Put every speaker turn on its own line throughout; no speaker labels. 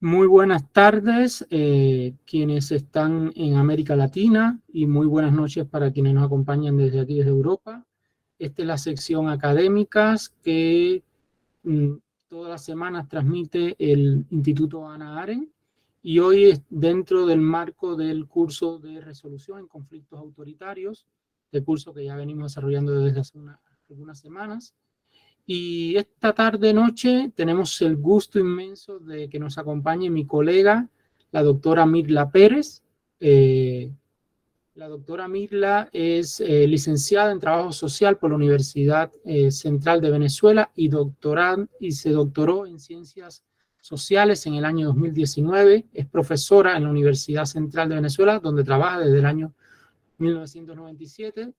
Muy buenas tardes, quienes están en América Latina, y muy buenas noches para quienes nos acompañan desde aquí, desde Europa. Esta es la sección académicas que todas las semanas transmite el Instituto Hannah Arendt, y hoy es dentro del marco del curso de resolución en conflictos autoritarios, el curso que ya venimos desarrollando desde hace algunas semanas. Y esta tarde-noche tenemos el gusto inmenso de que nos acompañe mi colega, la doctora Mirla Pérez. La doctora Mirla es licenciada en Trabajo Social por la Universidad Central de Venezuela y se doctoró en Ciencias Sociales en el año 2019. Es profesora en la Universidad Central de Venezuela, donde trabaja desde el año 1997.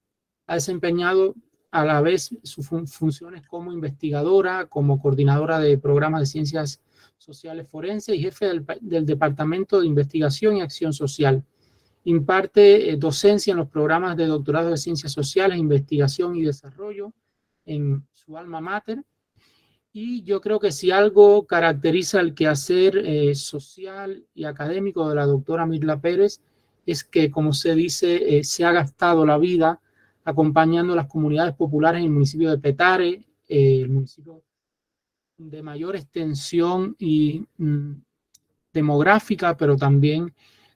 Ha desempeñado a la vez sus funciones como investigadora, como coordinadora de programas de ciencias sociales forenses y jefe del Departamento de Investigación y Acción Social. Imparte docencia en los programas de doctorado de ciencias sociales, investigación y desarrollo en su alma mater. Y yo creo que si algo caracteriza el quehacer social y académico de la doctora Mirla Pérez es que, como se dice, se ha gastado la vida acompañando a las comunidades populares en el municipio de Petare, el municipio de mayor extensión y demográfica, pero también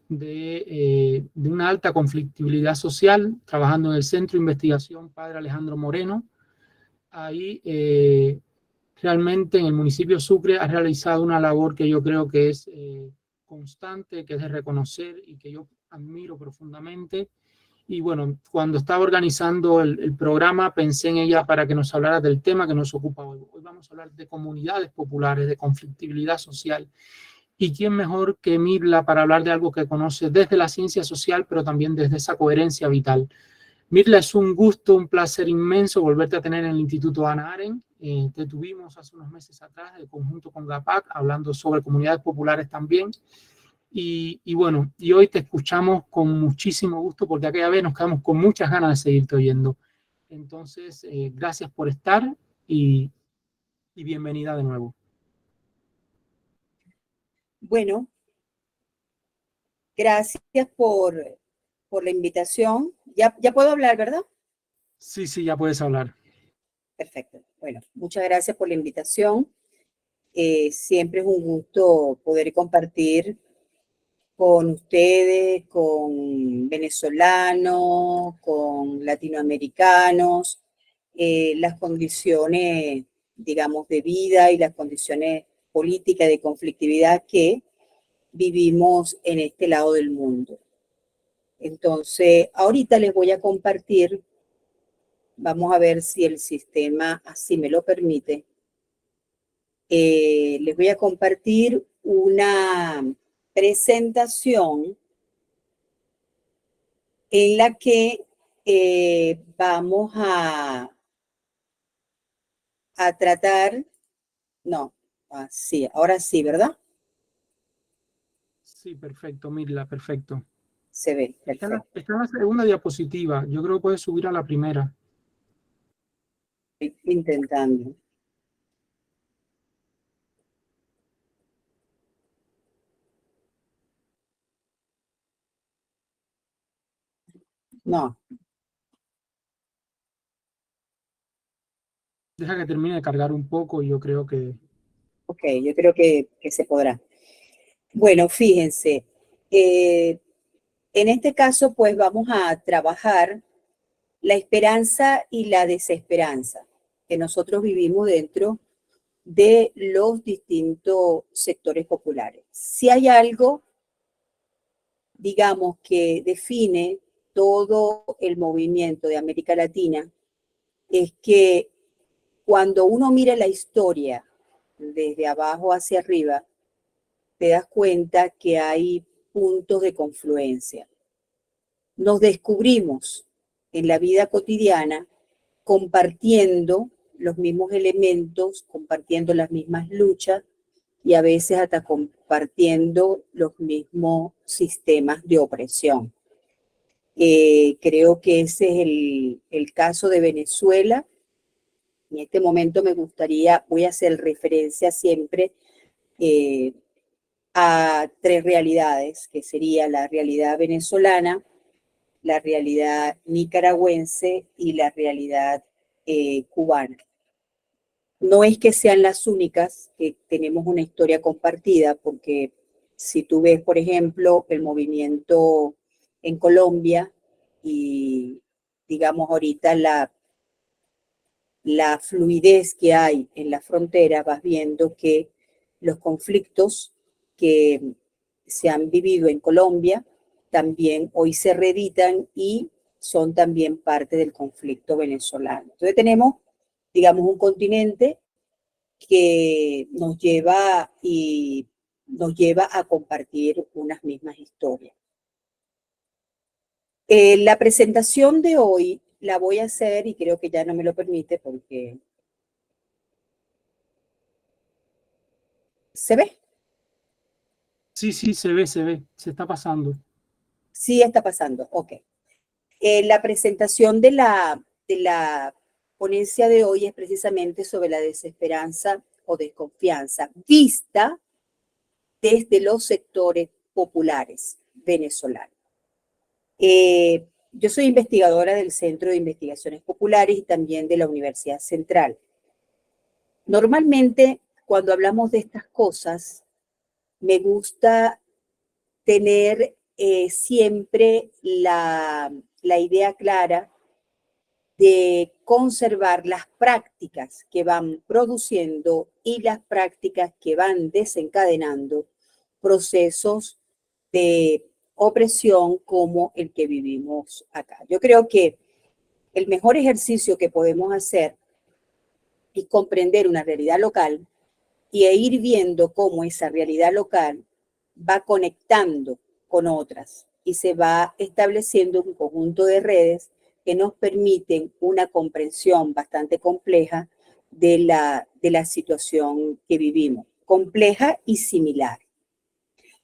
de una alta conflictividad social, trabajando en el Centro de Investigación Padre Alejandro Moreno. Ahí realmente en el municipio de Sucre ha realizado una labor que yo creo que es constante, que es de reconocer y que yo admiro profundamente. Y bueno, cuando estaba organizando el programa pensé en ella para que nos hablara del tema que nos ocupa hoy. Hoy vamos a hablar de comunidades populares, de conflictividad social. ¿Y quién mejor que Mirla para hablar de algo que conoce desde la ciencia social, pero también desde esa coherencia vital? Mirla, es un gusto, un placer inmenso volverte a tener en el Instituto Hannah Arendt. Te tuvimos hace unos meses atrás, en conjunto con GAPAC, hablando sobre comunidades populares también. Y bueno, y hoy te escuchamos con muchísimo gusto, porque aquella vez nos quedamos con muchas ganas de seguirte oyendo. Entonces, gracias por estar y bienvenida de nuevo.
Bueno, gracias por la invitación. Ya puedo hablar, ¿verdad?
Sí, ya puedes hablar.
Perfecto. Bueno, muchas gracias por la invitación. Siempre es un gusto poder compartir con ustedes, con venezolanos, con latinoamericanos, las condiciones, digamos, de vida y las condiciones políticas de conflictividad que vivimos en este lado del mundo. Entonces, ahorita les voy a compartir, vamos a ver si el sistema así me lo permite, les voy a compartir una presentación en la que vamos a tratar, no, sí, ahora sí, ¿verdad?
Sí, perfecto, Mirla, perfecto.
Se ve, perfecto.
Está en la segunda diapositiva, yo creo que puedes subir a la primera.
Estoy intentando. No.
Deja que termine de cargar un poco y yo creo que...
Ok, yo creo que se podrá. Bueno, fíjense, en este caso pues vamos a trabajar la esperanza y la desesperanza que nosotros vivimos dentro de los distintos sectores populares. Si hay algo, digamos, que define todo el movimiento de América Latina, es que cuando uno mira la historia desde abajo hacia arriba, te das cuenta que hay puntos de confluencia. Nos descubrimos en la vida cotidiana compartiendo los mismos elementos, compartiendo las mismas luchas y a veces hasta compartiendo los mismos sistemas de opresión. Creo que ese es el caso de Venezuela. En este momento voy a hacer referencia siempre a tres realidades, que sería la realidad venezolana, la realidad nicaragüense y la realidad cubana. No es que sean las únicas que tenemos una historia compartida, porque si tú ves, por ejemplo, el movimiento en Colombia y, digamos, ahorita la fluidez que hay en la frontera, vas viendo que los conflictos que se han vivido en Colombia también hoy se reeditan y son también parte del conflicto venezolano. Entonces tenemos, digamos, un continente que nos lleva a compartir unas mismas historias. La presentación de hoy la voy a hacer, y creo que ya no me lo permite porque... ¿Se ve?
Sí, sí, se ve, se está pasando.
Sí, está pasando, ok. La presentación de la ponencia de hoy es precisamente sobre la desesperanza o desconfianza vista desde los sectores populares venezolanos. Yo soy investigadora del Centro de Investigaciones Populares y también de la Universidad Central. Normalmente, cuando hablamos de estas cosas, me gusta tener siempre la idea clara de conservar las prácticas que van produciendo y las prácticas que van desencadenando procesos de opresión como el que vivimos acá. Yo creo que el mejor ejercicio que podemos hacer es comprender una realidad local y ir viendo cómo esa realidad local va conectando con otras y se va estableciendo un conjunto de redes que nos permiten una comprensión bastante compleja de la situación que vivimos, compleja y similar.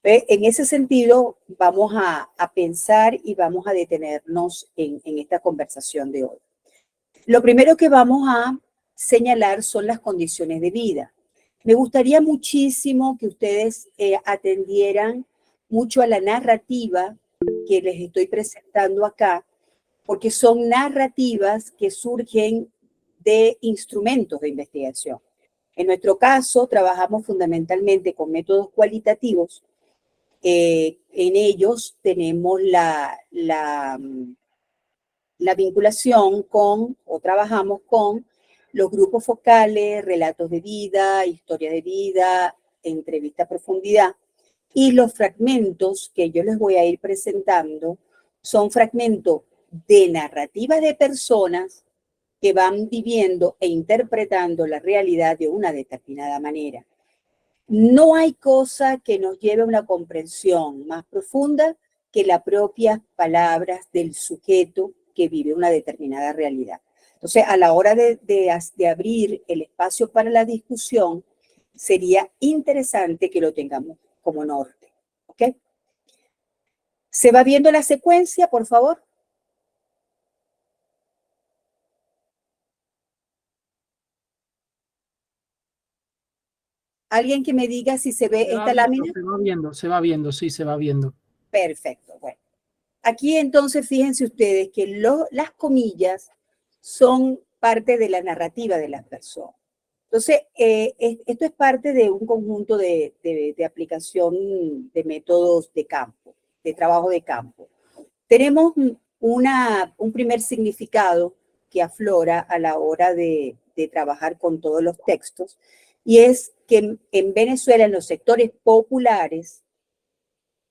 En ese sentido, vamos a pensar y vamos a detenernos en esta conversación de hoy. Lo primero que vamos a señalar son las condiciones de vida. Me gustaría muchísimo que ustedes atendieran mucho a la narrativa que les estoy presentando acá, porque son narrativas que surgen de instrumentos de investigación. En nuestro caso, trabajamos fundamentalmente con métodos cualitativos. En ellos tenemos la vinculación con, o trabajamos con, los grupos focales, relatos de vida, historia de vida, entrevista a profundidad. Y los fragmentos que yo les voy a ir presentando son fragmentos de narrativa de personas que van viviendo e interpretando la realidad de una determinada manera. No hay cosa que nos lleve a una comprensión más profunda que las propias palabras del sujeto que vive una determinada realidad. Entonces, a la hora de abrir el espacio para la discusión, sería interesante que lo tengamos como norte. ¿Ok? ¿Se va viendo la secuencia, por favor? ¿Alguien que me diga si se ve esta lámina?
Se va viendo, sí, se va viendo.
Perfecto, bueno. Aquí entonces fíjense ustedes que las comillas son parte de la narrativa de las personas. Entonces, esto es parte de un conjunto de aplicación de métodos de campo, de trabajo de campo. Tenemos un primer significado que aflora a la hora de trabajar con todos los textos, y es que en Venezuela, en los sectores populares,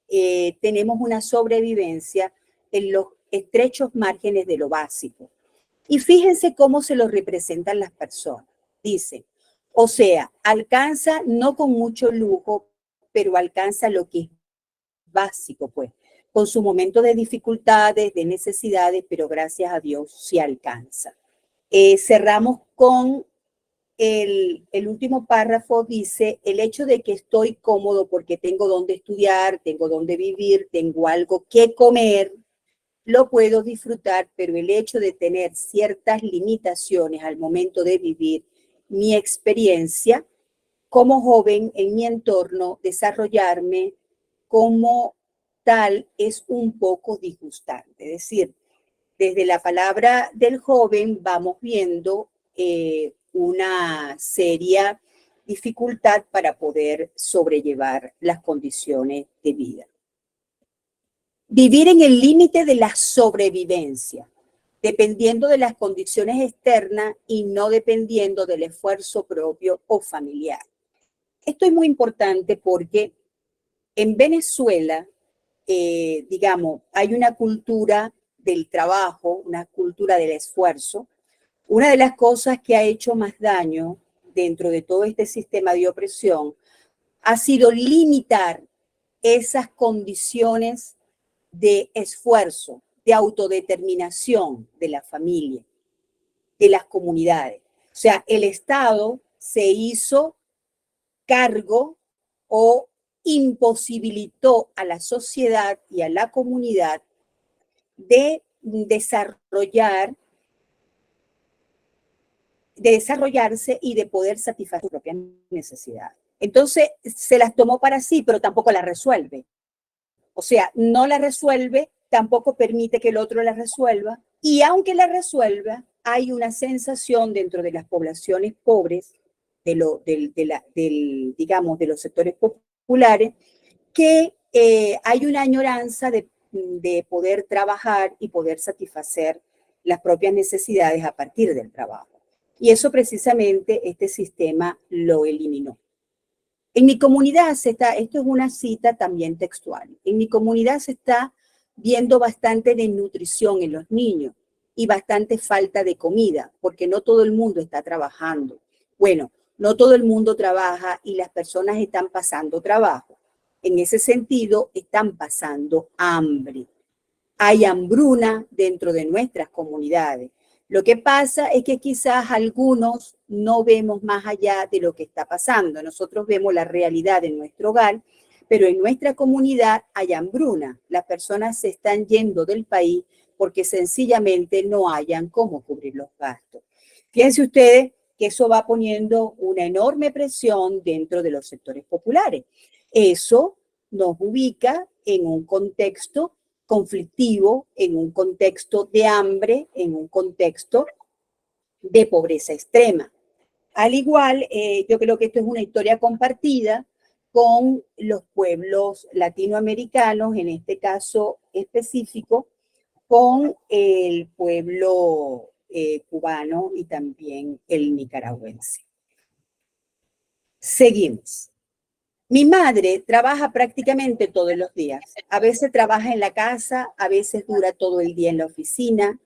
tenemos una sobrevivencia en los estrechos márgenes de lo básico. Y fíjense cómo se lo representan las personas. Dicen, O sea, alcanza no con mucho lujo, pero alcanza lo que es básico, pues, con su momento de dificultades, de necesidades, pero gracias a Dios sí alcanza. Cerramos con el último párrafo, dice, el hecho de que estoy cómodo porque tengo donde estudiar, tengo donde vivir, tengo algo que comer, lo puedo disfrutar, pero el hecho de tener ciertas limitaciones al momento de vivir mi experiencia como joven en mi entorno, desarrollarme como tal es un poco disgustante. Es decir, desde la palabra del joven vamos viendo una seria dificultad para poder sobrellevar las condiciones de vida. Vivir en el límite de la sobrevivencia, dependiendo de las condiciones externas y no dependiendo del esfuerzo propio o familiar. Esto es muy importante porque en Venezuela, digamos, hay una cultura del trabajo, una cultura del esfuerzo. Una de las cosas que ha hecho más daño dentro de todo este sistema de opresión ha sido limitar esas condiciones de esfuerzo, de autodeterminación de la familia, de las comunidades. O sea, el Estado se hizo cargo o imposibilitó a la sociedad y a la comunidad de desarrollarse y de poder satisfacer sus propias necesidades. Entonces, se las tomó para sí, pero tampoco las resuelve. O sea, no la resuelve, tampoco permite que el otro la resuelva, y aunque la resuelva, hay una sensación dentro de las poblaciones pobres, digamos, de los sectores populares, que hay una añoranza de poder trabajar y poder satisfacer las propias necesidades a partir del trabajo. Y eso precisamente este sistema lo eliminó. En mi comunidad esto es una cita también textual, en mi comunidad se está viendo bastante desnutrición en los niños y bastante falta de comida, porque no todo el mundo está trabajando. Bueno, no todo el mundo trabaja y las personas están pasando trabajo. En ese sentido, están pasando hambre. Hay hambruna dentro de nuestras comunidades. Lo que pasa es que quizás algunos no vemos más allá de lo que está pasando. Nosotros vemos la realidad en nuestro hogar, pero en nuestra comunidad hay hambruna. Las personas se están yendo del país porque sencillamente no hayan cómo cubrir los gastos. Fíjense ustedes que eso va poniendo una enorme presión dentro de los sectores populares. Eso nos ubica en un contexto conflictivo, en un contexto de hambre, en un contexto de pobreza extrema. Al igual, yo creo que esto es una historia compartida con los pueblos latinoamericanos, en este caso específico, con el pueblo cubano y también el nicaragüense. Seguimos. Mi madre trabaja prácticamente todos los días. A veces trabaja en la casa, a veces dura todo el día en la oficina,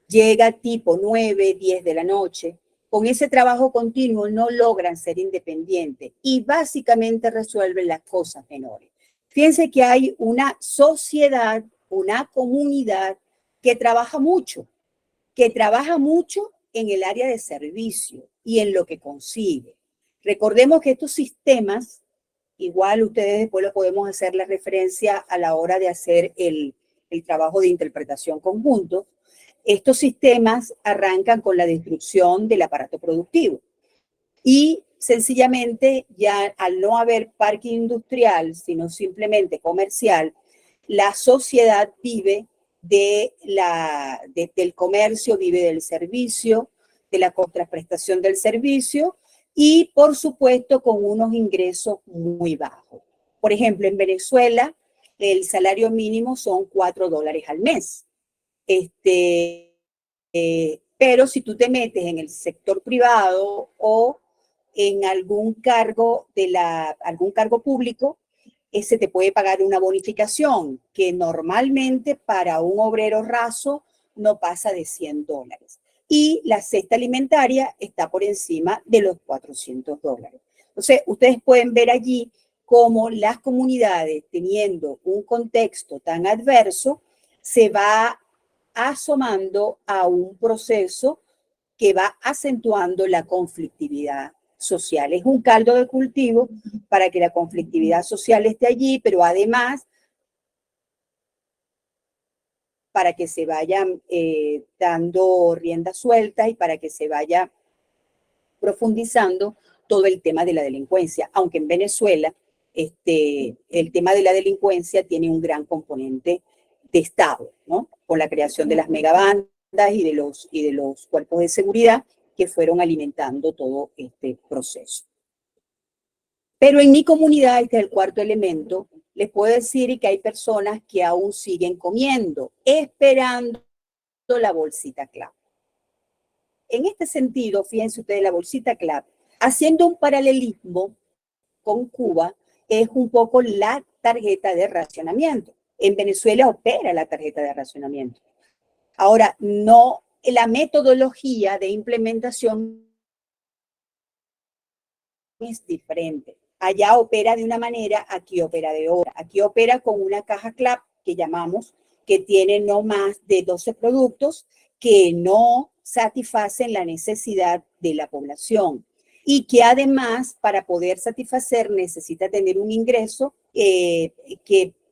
llega tipo 9, 10 de la noche. Con ese trabajo continuo no logran ser independientes y básicamente resuelven las cosas menores. Fíjense que hay una sociedad, una comunidad que trabaja mucho en el área de servicio y en lo que consigue. Recordemos que estos sistemas, igual ustedes después lo podemos hacer la referencia a la hora de hacer el trabajo de interpretación conjunto. Estos sistemas arrancan con la destrucción del aparato productivo y sencillamente ya al no haber parque industrial, sino simplemente comercial, la sociedad vive del comercio, vive del servicio, de la contraprestación del servicio y, por supuesto, con unos ingresos muy bajos. Por ejemplo, en Venezuela, el salario mínimo son $4 al mes. Pero si tú te metes en el sector privado o en algún cargo público, ese te puede pagar una bonificación que normalmente para un obrero raso no pasa de $100. y la cesta alimentaria está por encima de los $400. Entonces, ustedes pueden ver allí cómo las comunidades, teniendo un contexto tan adverso, se va asomando a un proceso que va acentuando la conflictividad social. Es un caldo de cultivo para que la conflictividad social esté allí, pero además para que se vayan dando rienda suelta y para que se vaya profundizando todo el tema de la delincuencia, aunque en Venezuela el tema de la delincuencia tiene un gran componente de Estado, ¿no? Con la creación de las megabandas y de los cuerpos de seguridad que fueron alimentando todo este proceso. Pero en mi comunidad, este es el cuarto elemento, les puedo decir que hay personas que aún siguen comiendo, esperando la bolsita CLAP. En este sentido, fíjense ustedes, la bolsita CLAP, haciendo un paralelismo con Cuba, es un poco la tarjeta de racionamiento. En Venezuela opera la tarjeta de racionamiento. Ahora, no, la metodología de implementación es diferente. Allá opera de una manera, aquí opera de otra. Aquí opera con una caja CLAP que llamamos, que tiene no más de 12 productos que no satisfacen la necesidad de la población y que además para poder satisfacer necesita tener un ingreso en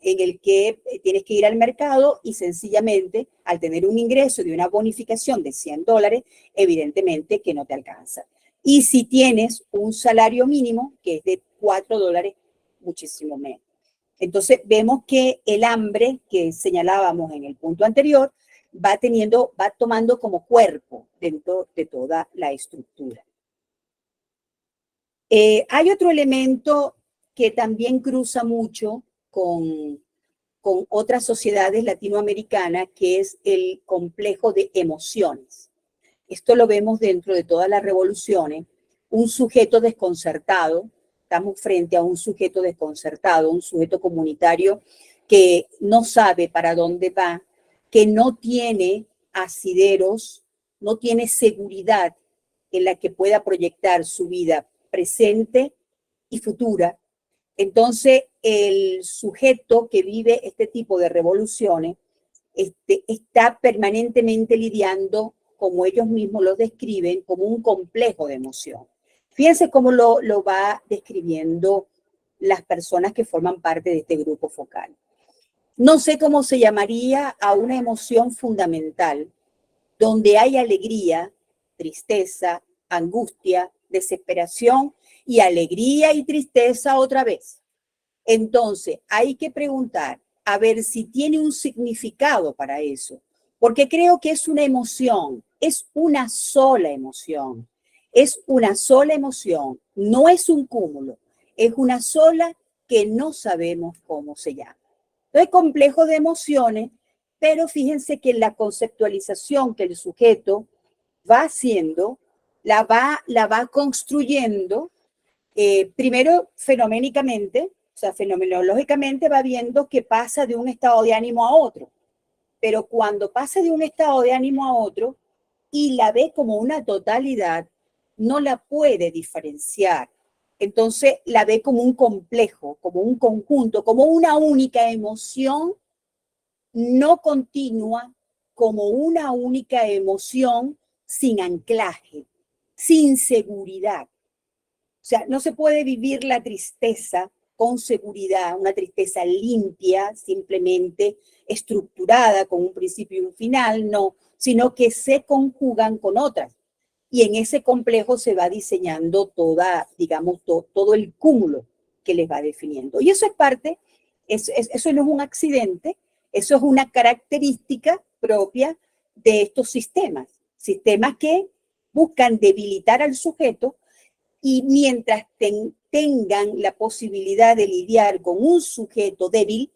el que tienes que ir al mercado y sencillamente al tener un ingreso de una bonificación de $100, evidentemente que no te alcanza. Y si tienes un salario mínimo que es de $4, muchísimo menos. Entonces vemos que el hambre que señalábamos en el punto anterior va tomando como cuerpo dentro de toda la estructura. Hay otro elemento que también cruza mucho con otras sociedades latinoamericanas, que es el complejo de emociones. Esto lo vemos dentro de todas las revoluciones. Un sujeto desconcertado, estamos frente a un sujeto desconcertado, un sujeto comunitario que no sabe para dónde va, que no tiene asideros, no tiene seguridad en la que pueda proyectar su vida presente y futura. Entonces, el sujeto que vive este tipo de revoluciones está permanentemente lidiando, como ellos mismos lo describen, como un complejo de emoción. Fíjense cómo lo va describiendo las personas que forman parte de este grupo focal. No sé cómo se llamaría a una emoción fundamental donde hay alegría, tristeza, angustia, desesperación y alegría y tristeza otra vez. Entonces, hay que preguntar a ver si tiene un significado para eso, porque creo que es una emoción, es una sola emoción, es una sola emoción, no es un cúmulo, es una sola que no sabemos cómo se llama. Entonces, complejo de emociones, pero fíjense que la conceptualización que el sujeto va haciendo, la va construyendo, primero fenoménicamente, o sea, fenomenológicamente va viendo que pasa de un estado de ánimo a otro. Pero cuando pasa de un estado de ánimo a otro y la ve como una totalidad, no la puede diferenciar. Entonces la ve como un complejo, como un conjunto, como una única emoción no continua, como una única emoción sin anclaje, sin seguridad. O sea, no se puede vivir la tristeza con seguridad, una tristeza limpia, simplemente estructurada con un principio y un final, no, sino que se conjugan con otras. Y en ese complejo se va diseñando toda, digamos, todo el cúmulo que les va definiendo. Y eso es parte, eso no es un accidente, eso es una característica propia de estos sistemas, sistemas que buscan debilitar al sujeto y mientras tengan la posibilidad de lidiar con un sujeto débil,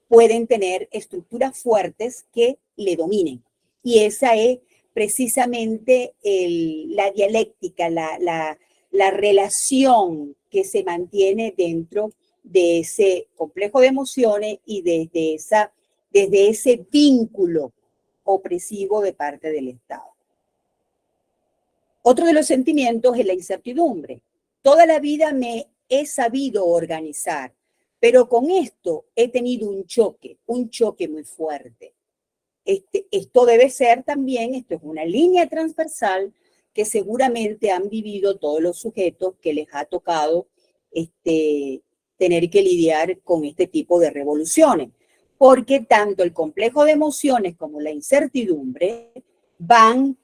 pueden tener estructuras fuertes que le dominen. Y esa es precisamente la dialéctica, la relación que se mantiene dentro de ese complejo de emociones y desde ese vínculo opresivo de parte del Estado. Otro de los sentimientos es la incertidumbre. Toda la vida me he sabido organizar, pero con esto he tenido un choque muy fuerte. Esto debe ser también, esto es una línea transversal que seguramente han vivido todos los sujetos que les ha tocado tener que lidiar con este tipo de revoluciones, porque tanto el complejo de emociones como la incertidumbre van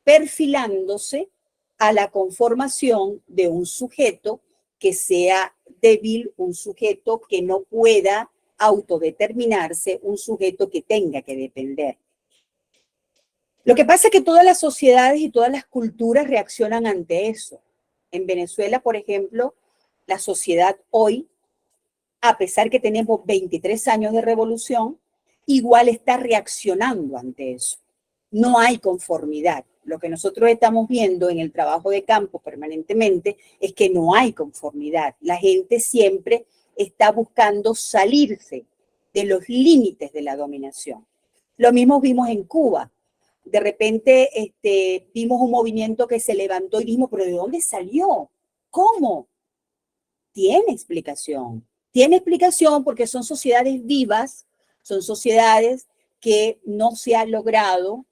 perfilándose a la conformación de un sujeto que sea débil, un sujeto que no pueda autodeterminarse, un sujeto que tenga que depender. Lo que pasa es que todas las sociedades y todas las culturas reaccionan ante eso. En Venezuela, por ejemplo, la sociedad hoy, a pesar que tenemos 23 años de revolución, igual está reaccionando ante eso. No hay conformidad. Lo que nosotros estamos viendo en el trabajo de campo permanentemente es que no hay conformidad. La gente siempre está buscando salirse de los límites de la dominación. Lo mismo vimos en Cuba. De repente vimos un movimiento que se levantó y dijimos, pero ¿de dónde salió? ¿Cómo? Tiene explicación. Tiene explicación porque son sociedades vivas, son sociedades que no se ha logrado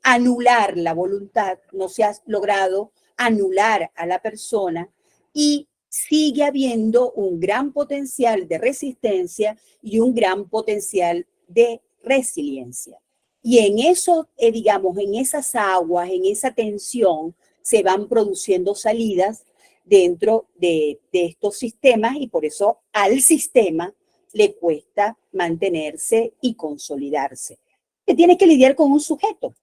anular la voluntad, no se ha logrado anular a la persona y sigue habiendo un gran potencial de resistencia y un gran potencial de resiliencia. Y en eso, digamos, en esas aguas, en esa tensión, se van produciendo salidas dentro de estos sistemas y por eso al sistema le cuesta mantenerse y consolidarse. Que tiene que lidiar con un sujeto.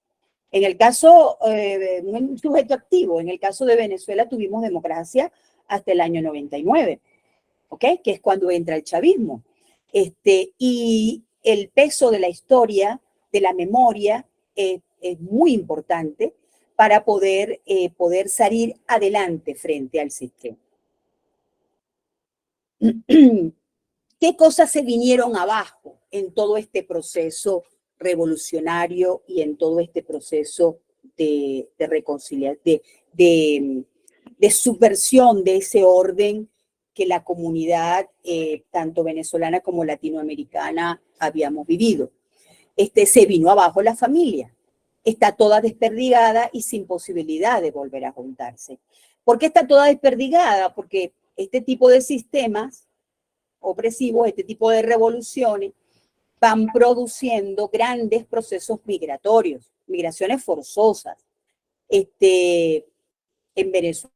En el caso, un sujeto activo, en el caso de Venezuela tuvimos democracia hasta el año 99, ¿ok? Que es cuando entra el chavismo. Y el peso de la historia, de la memoria, es muy importante para poder salir adelante frente al sistema. ¿Qué cosas se vinieron abajo en todo este proceso revolucionario y en todo este proceso de reconciliación, de subversión de ese orden que la comunidad, tanto venezolana como latinoamericana, habíamos vivido? Se vino abajo la familia. Está toda desperdigada y sin posibilidad de volver a juntarse. ¿Por qué está toda desperdigada? Porque este tipo de sistemas opresivos, este tipo de revoluciones, van produciendo grandes procesos migratorios, migraciones forzosas. En Venezuela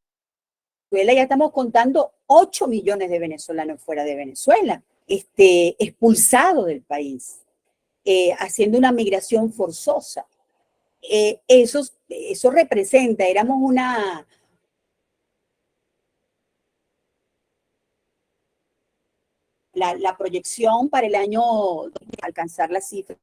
ya estamos contando 8 millones de venezolanos fuera de Venezuela, expulsados del país, haciendo una migración forzosa. Eso representa, éramos la proyección para el año alcanzar la cifra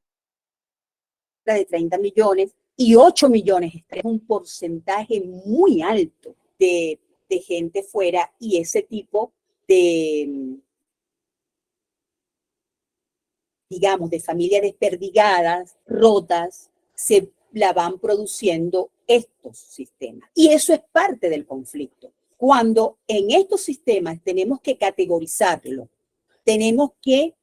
de 30 millones y 8 millones, es un porcentaje muy alto de gente fuera y ese tipo de, digamos, de familias desperdigadas, rotas, se la van produciendo estos sistemas. Y eso es parte del conflicto. Cuando en estos sistemas tenemos que categorizarlo, tenemos que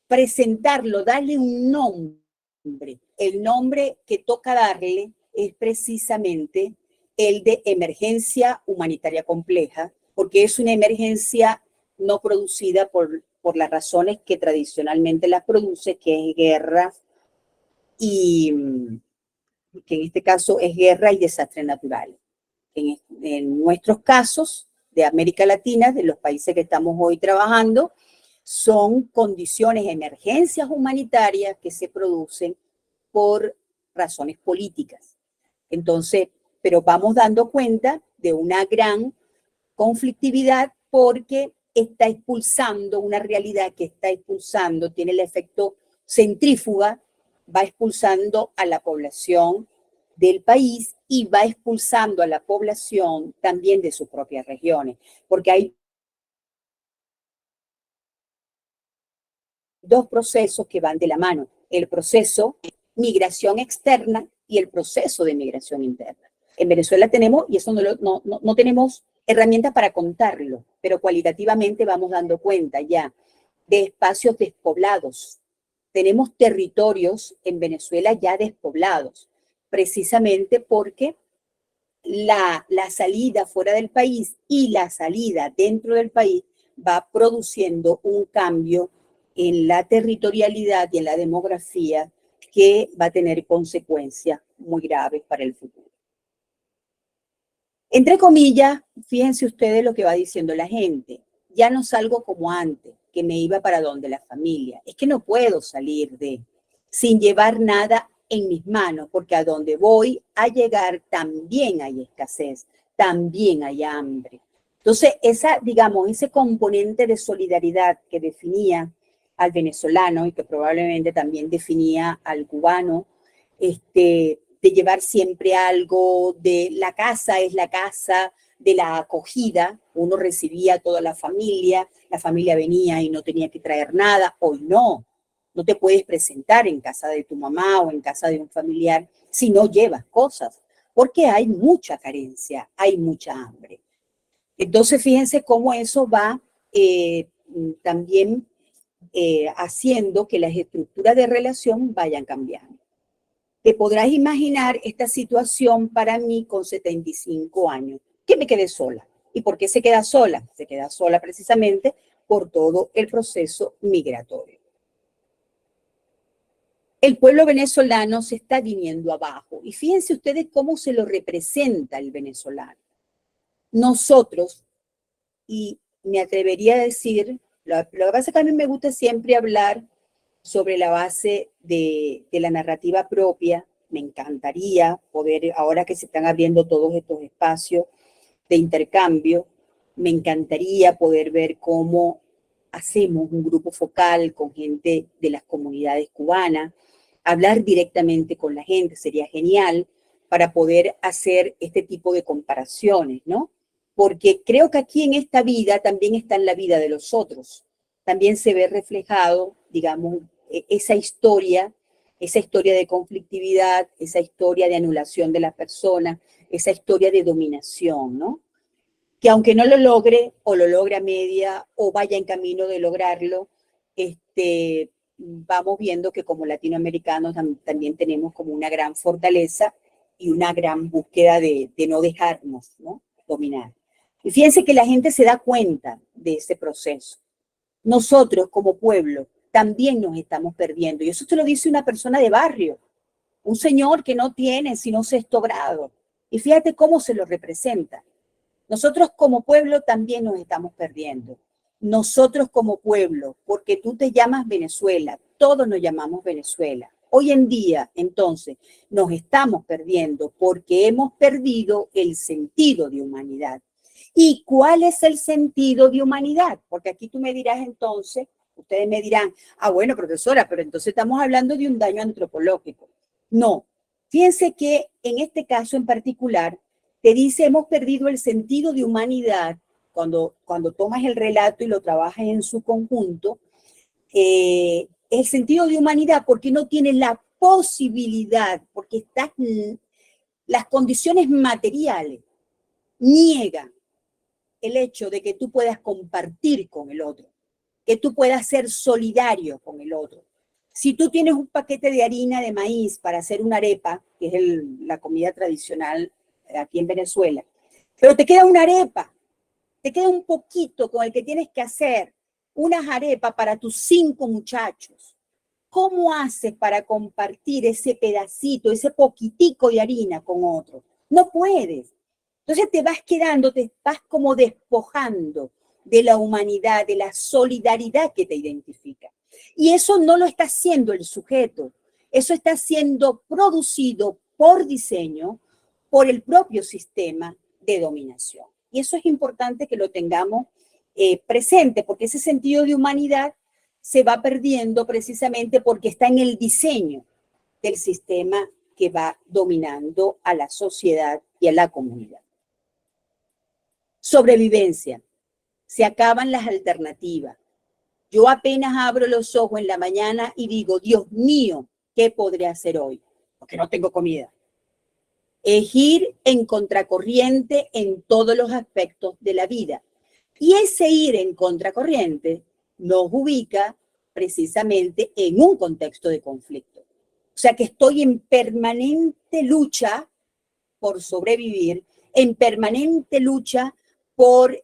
presentarlo, darle un nombre. El nombre que toca darle es precisamente el de emergencia humanitaria compleja, porque es una emergencia no producida por las razones que tradicionalmente las produce, que es guerra y que en este caso es guerra y desastre natural. En nuestros casos de América Latina, de los países que estamos hoy trabajando, son condiciones, emergencias humanitarias que se producen por razones políticas. Entonces, pero vamos dando cuenta de una gran conflictividad porque está expulsando una realidad que está expulsando, tiene el efecto centrífuga, va expulsando a la población del país y va expulsando a la población también de sus propias regiones, porque hay dos procesos que van de la mano, el proceso migración externa y el proceso de migración interna. En Venezuela tenemos, y eso no tenemos herramientas para contarlo, pero cualitativamente vamos dando cuenta ya de espacios despoblados. Tenemos territorios en Venezuela ya despoblados, precisamente porque la salida fuera del país y la salida dentro del país va produciendo un cambio en la territorialidad y en la demografía que va a tener consecuencias muy graves para el futuro. Entre comillas, fíjense ustedes lo que va diciendo la gente. Ya no salgo como antes, que me iba para donde la familia. Es que no puedo salir sin llevar nada en mis manos, porque a donde voy a llegar también hay escasez, también hay hambre. Entonces, ese componente de solidaridad que definía al venezolano y que probablemente también definía al cubano, de llevar siempre algo, de la casa es la casa, de la acogida, uno recibía a toda la familia venía y no tenía que traer nada. Hoy no te puedes presentar en casa de tu mamá o en casa de un familiar si no llevas cosas, porque hay mucha carencia, hay mucha hambre. Entonces, fíjense cómo eso va también haciendo que las estructuras de relación vayan cambiando. Te podrás imaginar esta situación para mí con 75 años, que me quedé sola. ¿Y por qué se queda sola? Se queda sola precisamente por todo el proceso migratorio. El pueblo venezolano se está viniendo abajo. Y fíjense ustedes cómo se lo representa el venezolano. Nosotros, y me atrevería a decir, lo que pasa es que a mí me gusta siempre hablar sobre la base de la narrativa propia. Me encantaría poder, ahora que se están abriendo todos estos espacios de intercambio, me encantaría poder ver cómo hacemos un grupo focal con gente de las comunidades cubanas, hablar directamente con la gente, sería genial para poder hacer este tipo de comparaciones, ¿no? Porque creo que aquí en esta vida también está en la vida de los otros. También se ve reflejado, digamos, esa historia de conflictividad, esa historia de anulación de las personas, esa historia de dominación, ¿no? Que aunque no lo logre, o lo logre a media, o vaya en camino de lograrlo, vamos viendo que como latinoamericanos también tenemos como una gran fortaleza y una gran búsqueda de no dejarnos, ¿no?, dominar. Y fíjense que la gente se da cuenta de ese proceso. Nosotros como pueblo también nos estamos perdiendo. Y eso te lo dice una persona de barrio, un señor que no tiene sino sexto grado. Y fíjate cómo se lo representa. Nosotros como pueblo también nos estamos perdiendo. Nosotros como pueblo, porque tú te llamas Venezuela, todos nos llamamos Venezuela. Hoy en día, entonces, nos estamos perdiendo porque hemos perdido el sentido de humanidad. ¿Y cuál es el sentido de humanidad? Porque aquí tú me dirás entonces, ustedes me dirán, bueno, profesora, pero entonces estamos hablando de un daño antropológico. No, fíjense que en este caso en particular, te dice, hemos perdido el sentido de humanidad, cuando tomas el relato y lo trabajas en su conjunto, el sentido de humanidad porque no tiene la posibilidad, porque las condiciones materiales niegan el hecho de que tú puedas compartir con el otro, que tú puedas ser solidario con el otro. Si tú tienes un paquete de harina de maíz para hacer una arepa, que es la comida tradicional aquí en Venezuela, pero te queda una arepa, te queda un poquito con el que tienes que hacer unas arepas para tus 5 muchachos. ¿Cómo haces para compartir ese pedacito, ese poquitico de harina con otro? No puedes. Entonces te vas quedando, te vas como despojando de la humanidad, de la solidaridad que te identifica. Y eso no lo está haciendo el sujeto, eso está siendo producido por diseño, por el propio sistema de dominación. Y eso es importante que lo tengamos presente, porque ese sentido de humanidad se va perdiendo precisamente porque está en el diseño del sistema que va dominando a la sociedad y a la comunidad. Sobrevivencia. Se acaban las alternativas. Yo apenas abro los ojos en la mañana y digo, Dios mío, ¿qué podré hacer hoy? Porque no tengo comida. es ir en contracorriente en todos los aspectos de la vida. Y ese ir en contracorriente nos ubica precisamente en un contexto de conflicto. O sea que estoy en permanente lucha por sobrevivir, en permanente lucha por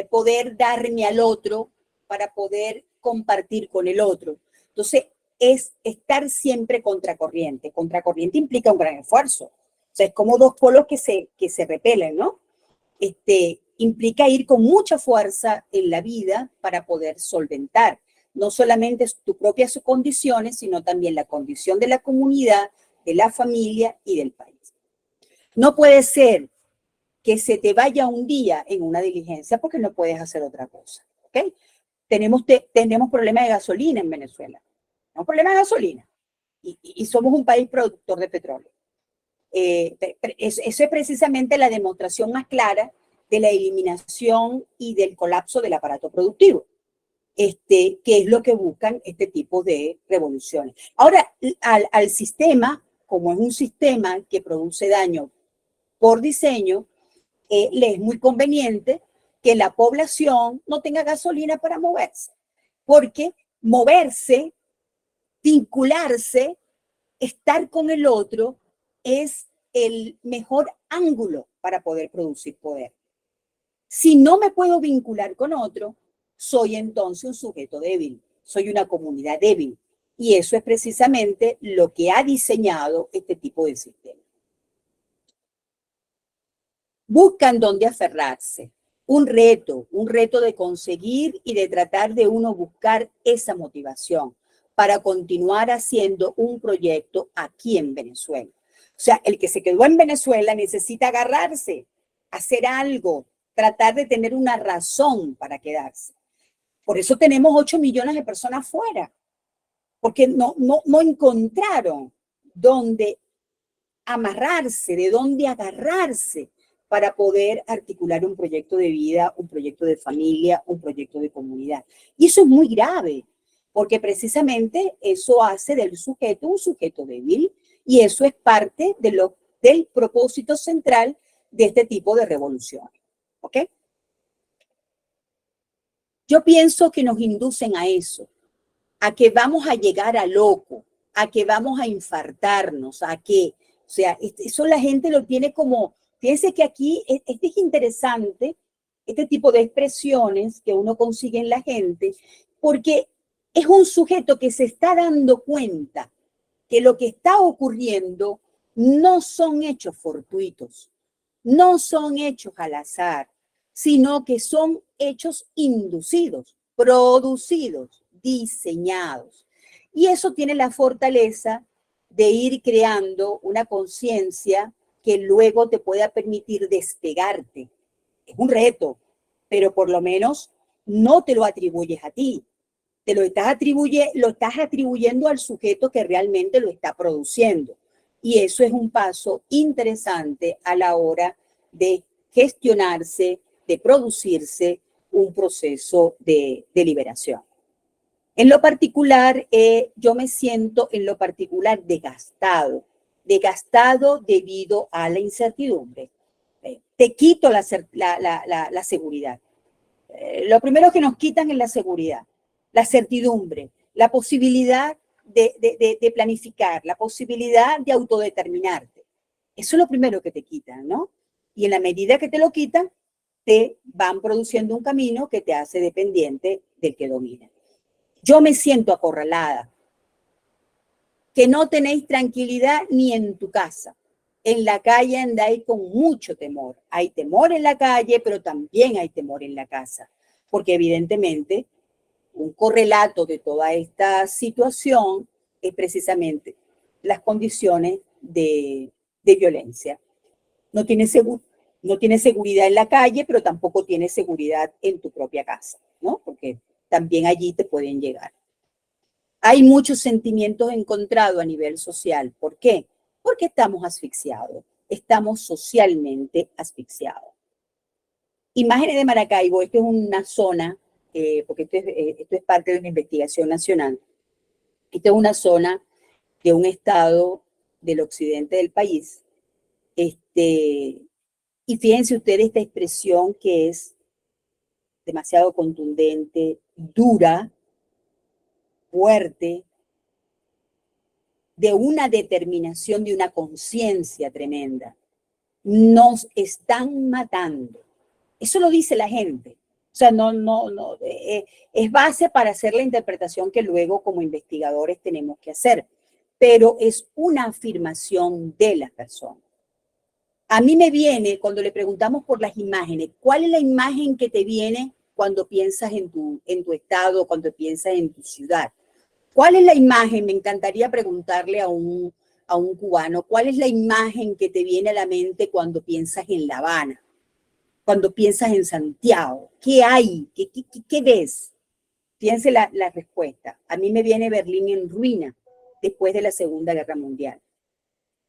poder darme al otro, para poder compartir con el otro. Entonces, es estar siempre contracorriente. Contracorriente implica un gran esfuerzo. O sea, es como dos polos que se repelen, ¿no? Implica ir con mucha fuerza en la vida para poder solventar no solamente tus propias condiciones, sino también la condición de la comunidad, de la familia y del país. No puede ser que se te vaya un día en una diligencia porque no puedes hacer otra cosa, ¿ok? Tenemos problemas de gasolina en Venezuela. Tenemos problemas de gasolina y somos un país productor de petróleo. Eso es precisamente la demostración más clara de la eliminación y del colapso del aparato productivo, que es lo que buscan este tipo de revoluciones. Ahora, al sistema, como es un sistema que produce daño por diseño, le es muy conveniente que la población no tenga gasolina para moverse, porque moverse, vincularse, estar con el otro es el mejor ángulo para poder producir poder. Si no me puedo vincular con otro, soy entonces un sujeto débil, soy una comunidad débil. Y eso es precisamente lo que ha diseñado este tipo de sistema. Buscan dónde aferrarse, un reto de conseguir y de tratar de uno buscar esa motivación para continuar haciendo un proyecto aquí en Venezuela. O sea, el que se quedó en Venezuela necesita agarrarse, hacer algo, tratar de tener una razón para quedarse. Por eso tenemos 8 millones de personas fuera, porque no encontraron dónde amarrarse, de dónde agarrarse para poder articular un proyecto de vida, un proyecto de familia, un proyecto de comunidad. Y eso es muy grave, porque precisamente eso hace del sujeto un sujeto débil, y eso es parte del propósito central de este tipo de revoluciones. ¿Ok? Yo pienso que nos inducen a eso, a que vamos a llegar a loco, a que vamos a infartarnos, a que, o sea, eso la gente lo tiene como, fíjense que aquí, es interesante, este tipo de expresiones que uno consigue en la gente, porque es un sujeto que se está dando cuenta que lo que está ocurriendo no son hechos fortuitos, no son hechos al azar, sino que son hechos inducidos, producidos, diseñados. Y eso tiene la fortaleza de ir creando una conciencia que luego te pueda permitir despegarte. Es un reto, pero por lo menos no te lo atribuyes a ti. Lo estás atribuyendo al sujeto que realmente lo está produciendo. Y eso es un paso interesante a la hora de gestionarse, de producirse un proceso de liberación. En lo particular, yo me siento en lo particular desgastado debido a la incertidumbre. Te quito la seguridad. Lo primero que nos quitan es la seguridad, la certidumbre, la posibilidad de planificar, la posibilidad de autodeterminarte. Eso es lo primero que te quitan, ¿no? Y en la medida que te lo quitan, te van produciendo un camino que te hace dependiente del que domina. Yo me siento acorralada, que no tenéis tranquilidad ni en tu casa. En la calle andáis con mucho temor. Hay temor en la calle, pero también hay temor en la casa, porque evidentemente un correlato de toda esta situación es precisamente las condiciones de violencia. No tienes seguridad en la calle, pero tampoco tienes seguridad en tu propia casa, ¿no? Porque también allí te pueden llegar. Hay muchos sentimientos encontrados a nivel social. ¿Por qué? Porque estamos asfixiados, estamos socialmente asfixiados. Imágenes de Maracaibo, esto es una zona, porque esto es parte de una investigación nacional. Esto es una zona de un estado del occidente del país, Y fíjense ustedes esta expresión que es demasiado contundente, dura, fuerte, de una determinación, de una conciencia tremenda. Nos están matando. Eso lo dice la gente. O sea, es base para hacer la interpretación que luego como investigadores tenemos que hacer, pero es una afirmación de las personas. A mí me viene, cuando le preguntamos por las imágenes, ¿cuál es la imagen que te viene cuando piensas en tu estado, cuando piensas en tu ciudad? ¿Cuál es la imagen? Me encantaría preguntarle a un cubano, ¿cuál es la imagen que te viene a la mente cuando piensas en La Habana? Cuando piensas en Santiago, ¿qué hay? ¿Qué ves? Fíjense la respuesta. A mí me viene Berlín en ruina después de la Segunda Guerra Mundial.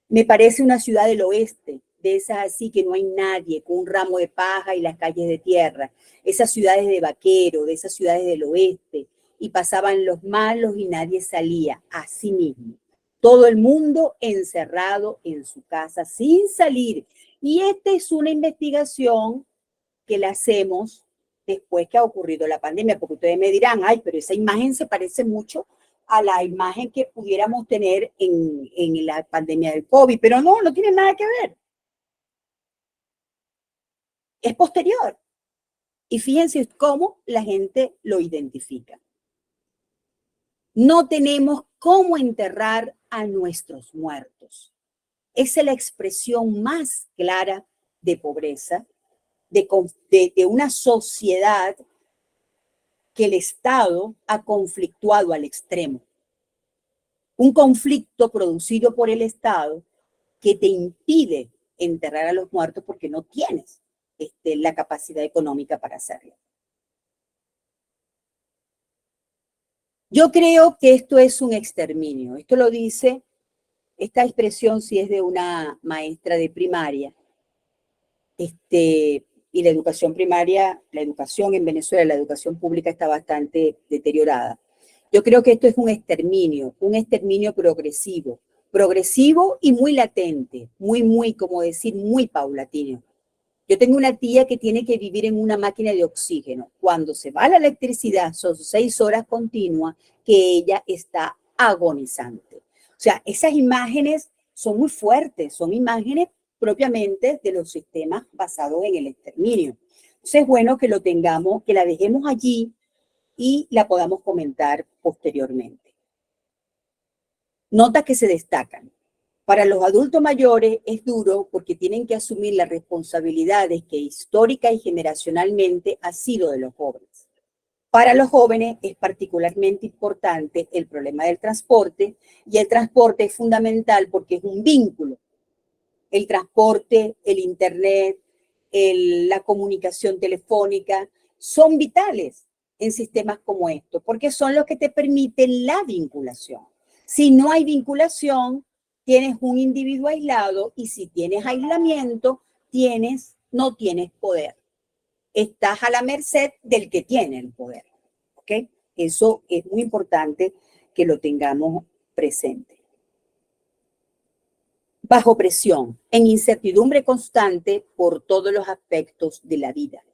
Me parece una ciudad del oeste, de esas así que no hay nadie, con un ramo de paja y las calles de tierra. Esas ciudades de vaquero, de esas ciudades del oeste. Y pasaban los malos y nadie salía, así mismo. Todo el mundo encerrado en su casa sin salir. Y esta es una investigación que la hacemos después que ha ocurrido la pandemia, porque ustedes me dirán, ay, pero esa imagen se parece mucho a la imagen que pudiéramos tener en la pandemia del COVID, pero no tiene nada que ver. Es posterior. Y fíjense cómo la gente lo identifica. No tenemos cómo enterrar a nuestros muertos. Esa es la expresión más clara de pobreza, de una sociedad que el Estado ha conflictuado al extremo. Un conflicto producido por el Estado que te impide enterrar a los muertos porque no tienes la capacidad económica para hacerlo. Yo creo que esto es un exterminio. Esto lo dice, esta expresión sí es de una maestra de primaria. Y la educación primaria, la educación en Venezuela, la educación pública está bastante deteriorada. Yo creo que esto es un exterminio progresivo y muy latente, muy, como decir, muy paulatino. Yo tengo una tía que tiene que vivir en una máquina de oxígeno. Cuando se va la electricidad, son 6 horas continuas que ella está agonizante. O sea, esas imágenes son muy fuertes, son imágenes propiamente de los sistemas basados en el exterminio. Entonces es bueno que lo tengamos, que la dejemos allí y la podamos comentar posteriormente. Notas que se destacan. Para los adultos mayores es duro porque tienen que asumir las responsabilidades que histórica y generacionalmente ha sido de los jóvenes. Para los jóvenes es particularmente importante el problema del transporte, y el transporte es fundamental porque es un vínculo. El transporte, el internet, la comunicación telefónica son vitales en sistemas como estos porque son los que te permiten la vinculación. Si no hay vinculación, tienes un individuo aislado, y si tienes aislamiento, no tienes poder. Estás a la merced del que tiene el poder. ¿Ok? Eso es muy importante que lo tengamos presente. Bajo presión, en incertidumbre constante por todos los aspectos de la vida.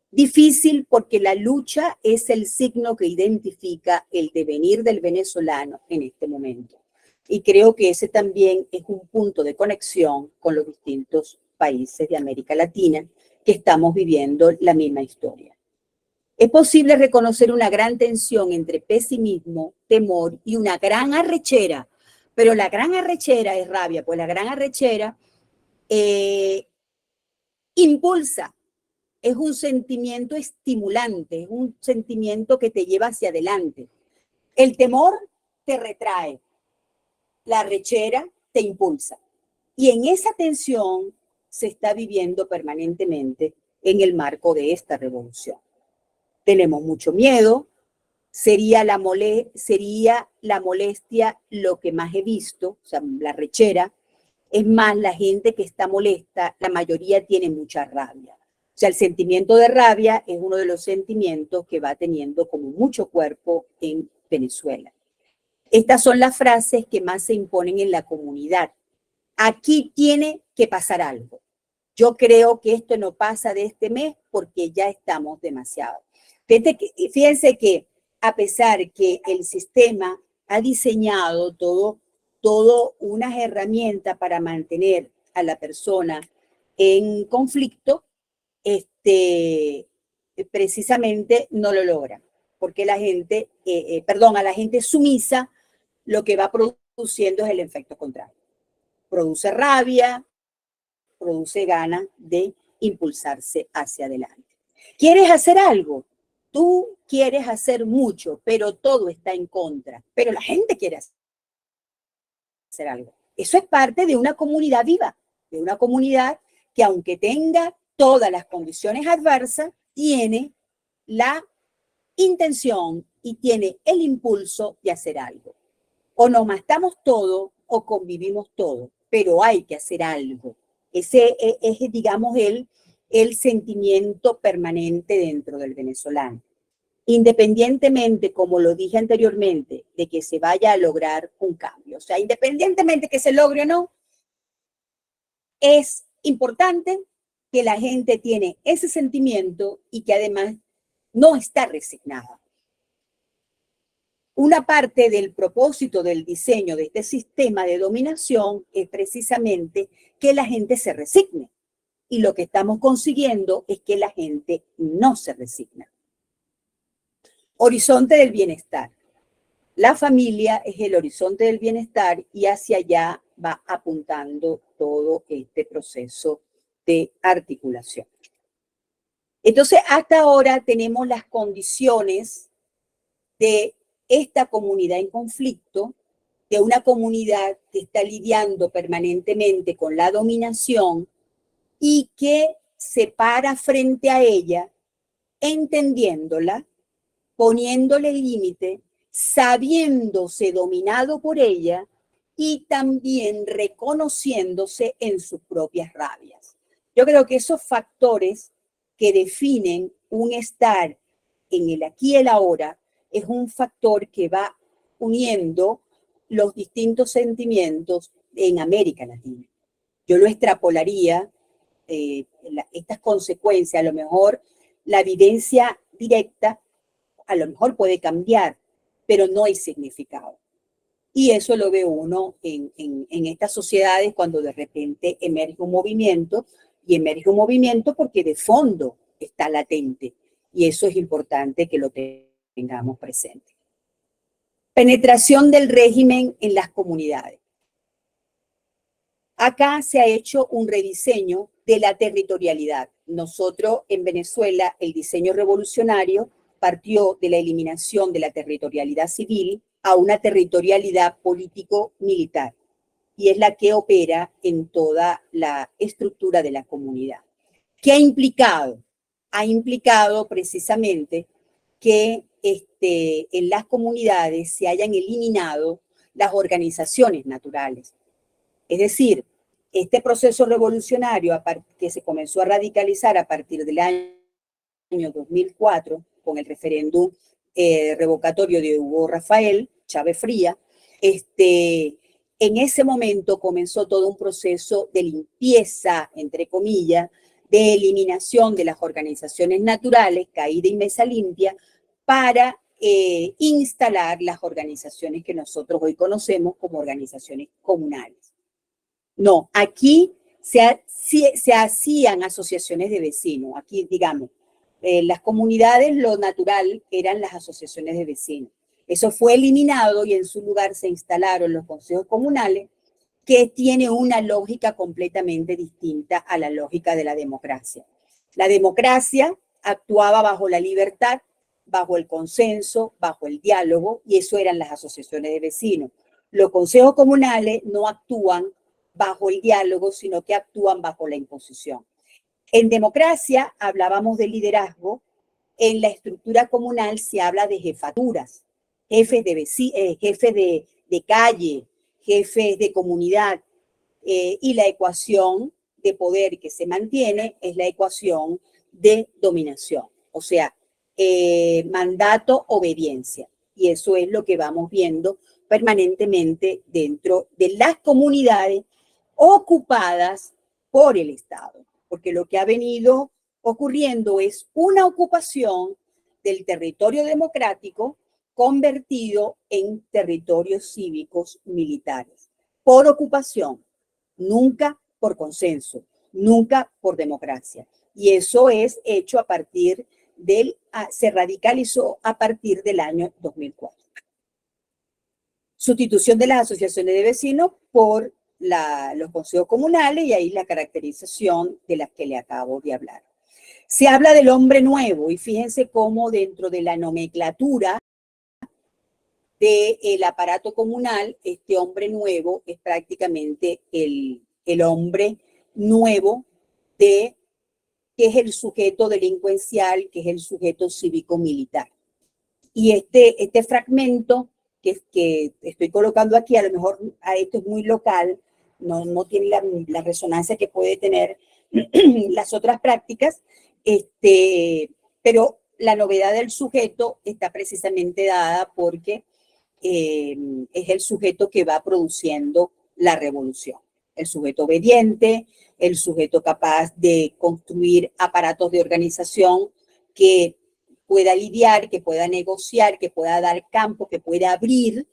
Difícil porque la lucha es el signo que identifica el devenir del venezolano en este momento. Y creo que ese también es un punto de conexión con los distintos países de América Latina que estamos viviendo la misma historia. Es posible reconocer una gran tensión entre pesimismo, temor y una gran arrechera, pero la gran arrechera es rabia, pues la gran arrechera impulsa, es un sentimiento estimulante, es un sentimiento que te lleva hacia adelante. El temor te retrae, la arrechera te impulsa. Y en esa tensión se está viviendo permanentemente en el marco de esta revolución. Tenemos mucho miedo, sería la molestia lo que más he visto, o sea, la arrechera. Es más, la gente que está molesta, la mayoría tiene mucha rabia. O sea, el sentimiento de rabia es uno de los sentimientos que va teniendo como mucho cuerpo en Venezuela. Estas son las frases que más se imponen en la comunidad. Aquí tiene que pasar algo. Yo creo que esto no pasa de este mes porque ya estamos demasiado. Fíjense que a pesar que el sistema ha diseñado todo unas herramientas para mantener a la persona en conflicto, precisamente no lo logra, porque la gente, a la gente sumisa, lo que va produciendo es el efecto contrario. Produce rabia, produce ganas de impulsarse hacia adelante. ¿Quieres hacer algo? Tú quieres hacer mucho, pero todo está en contra. Pero la gente quiere hacer algo. Eso es parte de una comunidad viva, de una comunidad que aunque tenga todas las condiciones adversas, tiene la intención y tiene el impulso de hacer algo. O nos matamos todos o convivimos todos, pero hay que hacer algo. Ese es, digamos, el sentimiento permanente dentro del venezolano. Independientemente, como lo dije anteriormente, de que se vaya a lograr un cambio. O sea, independientemente que se logre o no, es importante que la gente tiene ese sentimiento y que además no está resignada. Una parte del propósito del diseño de este sistema de dominación es precisamente que la gente se resigne. Y lo que estamos consiguiendo es que la gente no se resigna. Horizonte del bienestar. La familia es el horizonte del bienestar y hacia allá va apuntando todo este proceso de articulación. Entonces, hasta ahora tenemos las condiciones de esta comunidad en conflicto, de una comunidad que está lidiando permanentemente con la dominación y que se para frente a ella, entendiéndola, poniéndole límite, sabiéndose dominado por ella y también reconociéndose en sus propias rabias. Yo creo que esos factores que definen un estar en el aquí y el ahora es un factor que va uniendo los distintos sentimientos en América Latina. Yo lo extrapolaría, estas consecuencias, a lo mejor la vivencia directa, a lo mejor puede cambiar, pero no hay significado. Y eso lo ve uno en estas sociedades cuando de repente emerge un movimiento, y emerge un movimiento porque de fondo está latente. Y eso es importante que lo tengamos presente. Penetración del régimen en las comunidades. Acá se ha hecho un rediseño de la territorialidad. Nosotros en Venezuela, el diseño revolucionario partió de la eliminación de la territorialidad civil a una territorialidad político-militar, y es la que opera en toda la estructura de la comunidad. ¿Qué ha implicado? Ha implicado precisamente que en las comunidades se hayan eliminado las organizaciones naturales. Es decir, este proceso revolucionario que se comenzó a radicalizar a partir del año 2004 con el referéndum revocatorio de Hugo Rafael Chávez Fría, en ese momento comenzó todo un proceso de limpieza, entre comillas, de eliminación de las organizaciones naturales, caída y mesa limpia, para instalar las organizaciones que nosotros hoy conocemos como organizaciones comunales. No, aquí se hacían asociaciones de vecinos. Aquí, digamos, las comunidades, lo natural eran las asociaciones de vecinos. Eso fue eliminado y en su lugar se instalaron los consejos comunales, que tiene una lógica completamente distinta a la lógica de la democracia. La democracia actuaba bajo la libertad, bajo el consenso, bajo el diálogo, y eso eran las asociaciones de vecinos. Los consejos comunales no actúan bajo el diálogo, sino que actúan bajo la imposición. En democracia hablábamos de liderazgo, en la estructura comunal se habla de jefaturas, jefes de calle, jefes de comunidad, y la ecuación de poder que se mantiene es la ecuación de dominación, o sea, mandato, obediencia, y eso es lo que vamos viendo permanentemente dentro de las comunidades ocupadas por el Estado, porque lo que ha venido ocurriendo es una ocupación del territorio democrático convertido en territorios cívicos militares, por ocupación, nunca por consenso, nunca por democracia. Y eso es hecho a partir se radicalizó a partir del año 2004. Sustitución de las asociaciones de vecinos por los consejos comunales, y ahí la caracterización de las que le acabo de hablar. Se habla del hombre nuevo, y fíjense cómo dentro de la nomenclatura del aparato comunal, este hombre nuevo es prácticamente el hombre nuevo que es el sujeto delincuencial, que es el sujeto cívico-militar. Y este fragmento que estoy colocando aquí, a lo mejor esto es muy local, no tiene la resonancia que puede tener las otras prácticas, pero la novedad del sujeto está precisamente dada porque es el sujeto que va produciendo la revolución. El sujeto obediente, el sujeto capaz de construir aparatos de organización que pueda lidiar, que pueda negociar, que pueda dar campo, que pueda abrir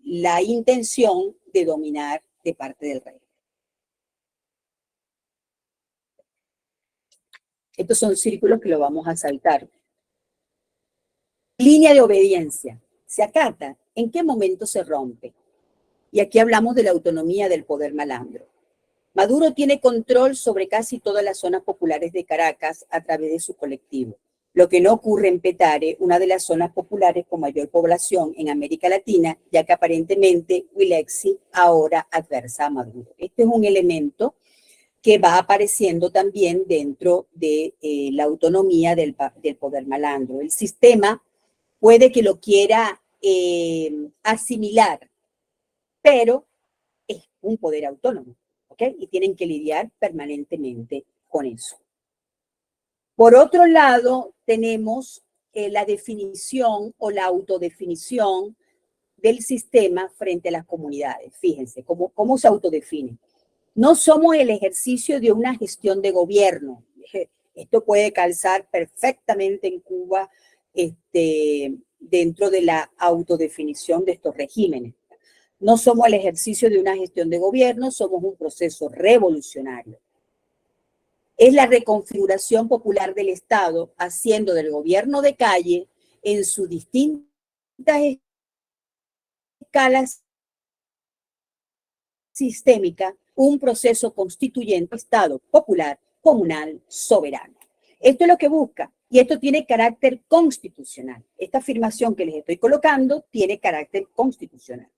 la intención de dominar de parte del rey. Estos son círculos que lo vamos a saltar. Línea de obediencia. ¿Se acata? ¿En qué momento se rompe? Y aquí hablamos de la autonomía del poder malandro. Maduro tiene control sobre casi todas las zonas populares de Caracas a través de su colectivo, lo que no ocurre en Petare, una de las zonas populares con mayor población en América Latina, ya que aparentemente Wilexi ahora adversa a Maduro. Este es un elemento que va apareciendo también dentro de la autonomía del poder malandro. El sistema puede que lo quiera asimilar, pero es un poder autónomo, ¿ok? Y tienen que lidiar permanentemente con eso. Por otro lado, tenemos la definición o la autodefinición del sistema frente a las comunidades. Fíjense, ¿cómo se autodefine? No somos el ejercicio de una gestión de gobierno. Esto puede calzar perfectamente en Cuba dentro de la autodefinición de estos regímenes. No somos el ejercicio de una gestión de gobierno, somos un proceso revolucionario. Es la reconfiguración popular del Estado, haciendo del gobierno de calle en sus distintas escalas sistémicas un proceso constituyente, Estado popular, comunal, soberano. Esto es lo que busca, y esto tiene carácter constitucional. Esta afirmación que les estoy colocando tiene carácter constitucional.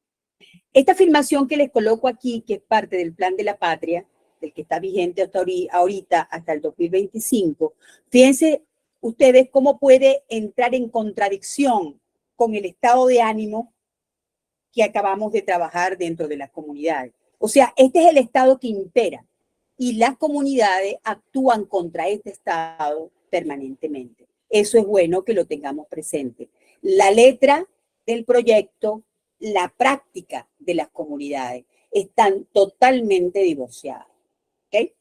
Esta afirmación que les coloco aquí, que es parte del Plan de la Patria, del que está vigente hasta ahorita, hasta el 2025, fíjense ustedes cómo puede entrar en contradicción con el estado de ánimo que acabamos de trabajar dentro de las comunidades. O sea, este es el estado que impera y las comunidades actúan contra este estado permanentemente. Eso es bueno que lo tengamos presente. La letra del proyecto, la práctica de las comunidades están totalmente divorciadas. ¿Okay?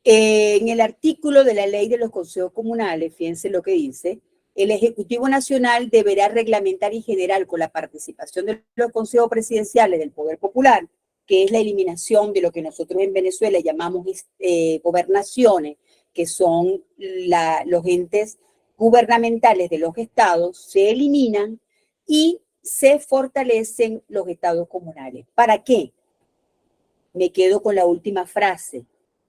En el artículo de la ley de los consejos comunales, fíjense lo que dice: el Ejecutivo Nacional deberá reglamentar y generar con la participación de los consejos presidenciales del Poder Popular, que es la eliminación de lo que nosotros en Venezuela llamamos gobernaciones, que son los entes gubernamentales de los estados, se eliminan y se fortalecen los estados comunales. ¿Para qué? Me quedo con la última frase: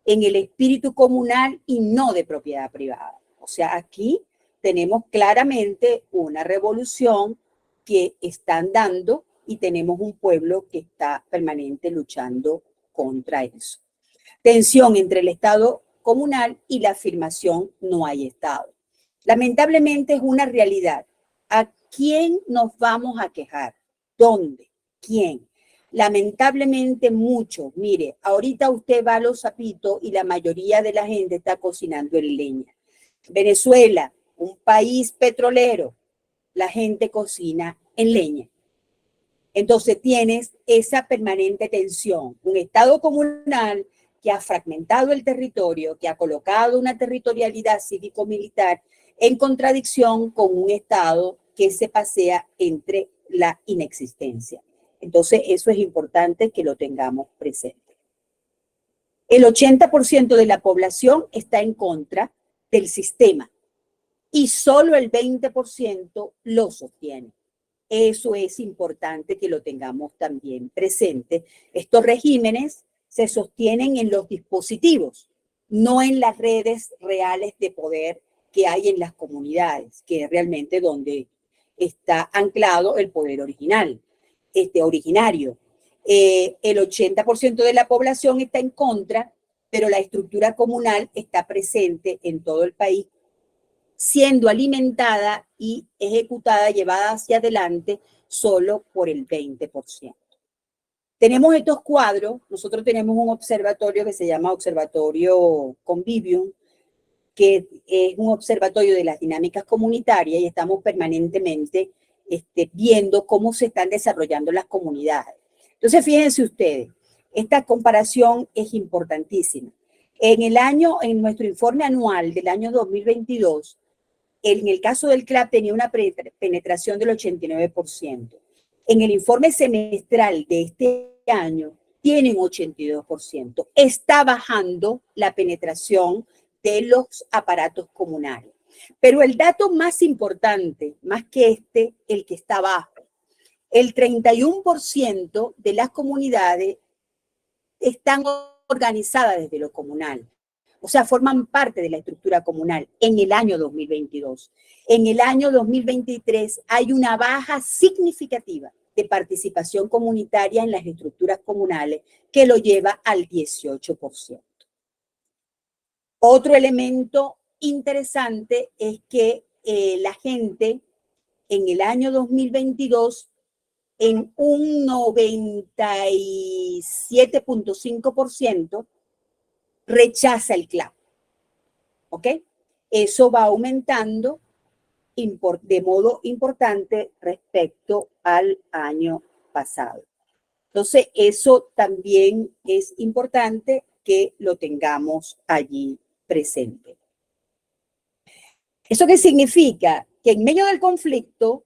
en el espíritu comunal y no de propiedad privada. O sea, aquí tenemos claramente una revolución que están dando y tenemos un pueblo que está permanente luchando contra eso. Tensión entre el Estado comunal y la afirmación no hay Estado. Lamentablemente es una realidad. ¿A quién nos vamos a quejar? ¿Dónde? ¿Quién? Lamentablemente muchos. Mire, ahorita usted va a Los Zapitos y la mayoría de la gente está cocinando en leña. Venezuela, un país petrolero, la gente cocina en leña. Entonces tienes esa permanente tensión, un Estado comunal que ha fragmentado el territorio, que ha colocado una territorialidad cívico-militar en contradicción con un Estado que se pasea entre la inexistencia. Entonces, eso es importante que lo tengamos presente. El 80% de la población está en contra del sistema y solo el 20% lo sostiene. Eso es importante que lo tengamos también presente. Estos regímenes se sostienen en los dispositivos, no en las redes reales de poder que hay en las comunidades, que es realmente donde está anclado el poder originario. El 80% de la población está en contra, pero la estructura comunal está presente en todo el país, siendo alimentada y ejecutada, llevada hacia adelante solo por el 20%. Tenemos estos cuadros, nosotros tenemos un observatorio que se llama Observatorio Convivium, que es un observatorio de las dinámicas comunitarias y estamos permanentemente viendo cómo se están desarrollando las comunidades. Entonces, fíjense ustedes, esta comparación es importantísima. En nuestro informe anual del año 2022, en el caso del CLAP tenía una penetración del 89%. En el informe semestral de este año tienen 82%. Está bajando la penetración de los aparatos comunales. Pero el dato más importante, más que el que está abajo, el 31% de las comunidades están organizadas desde lo comunal. O sea, forman parte de la estructura comunal en el año 2022. En el año 2023 hay una baja significativa de participación comunitaria en las estructuras comunales que lo lleva al 18%. Otro elemento interesante es que la gente en el año 2022 en un 97.5% rechaza el CLAP. ¿Ok? Eso va aumentando de modo importante respecto al año pasado. Entonces, eso también es importante que lo tengamos allí presente. ¿Eso qué significa? Que en medio del conflicto,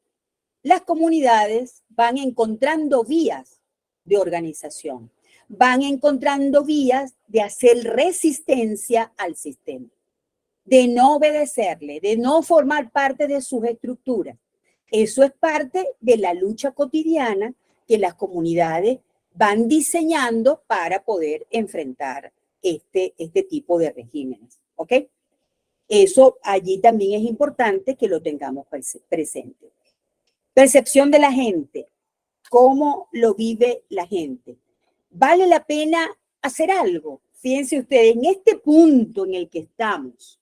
las comunidades van encontrando vías de organización, van encontrando vías de hacer resistencia al sistema, de no obedecerle, de no formar parte de sus estructuras. Eso es parte de la lucha cotidiana que las comunidades van diseñando para poder enfrentar este tipo de regímenes. ¿Ok? Eso allí también es importante que lo tengamos presente. Percepción de la gente. ¿Cómo lo vive la gente? ¿Vale la pena hacer algo? Fíjense ustedes, en este punto en el que estamos,